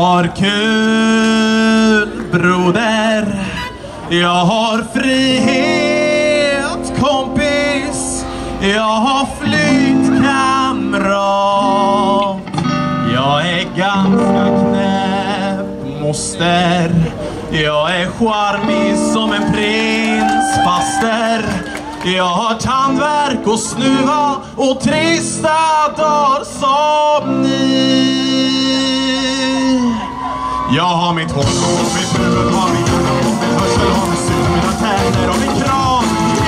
har kul, broder. Jag har frihet, kompis. Jag har flytt, kamrat. Jag är ganska knäpp, moster. Jag är charmig som en prins, faster. Jag har tandvärk och snuva och trista dagar som ni. Jag har mitt hår, har mitt huvud, har min hjärna, har min hörsel, har min syn, mina tänder och min kran.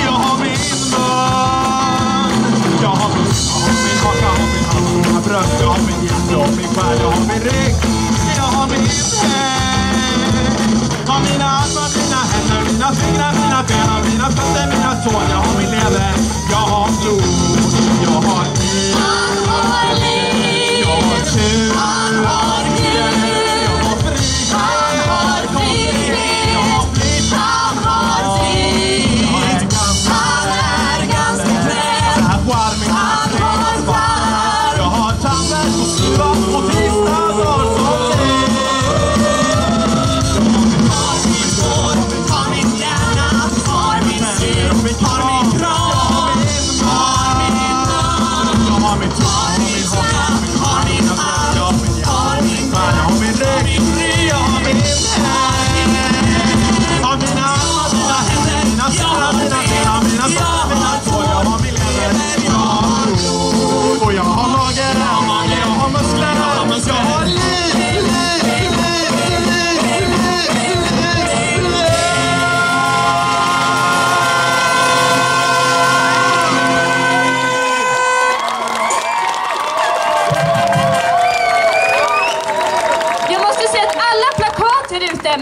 Jag har min mun. Jag har min haka, har min hals, mina bröst. Jag har min hjärta och min själ, jag har min rygg. Jag har min head. Har mina armar, mina händer, mina fingrar, mina ben, mina fötter, mina tår. Jag har min lever, jag har blod. Jag har liv, jag har tur, jag har kul.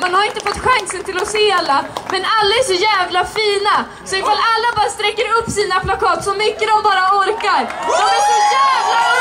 Man har inte fått chansen till att se alla, men alla är så jävla fina. Så ifall alla bara sträcker upp sina plakat så mycket de bara orkar. De är så jävla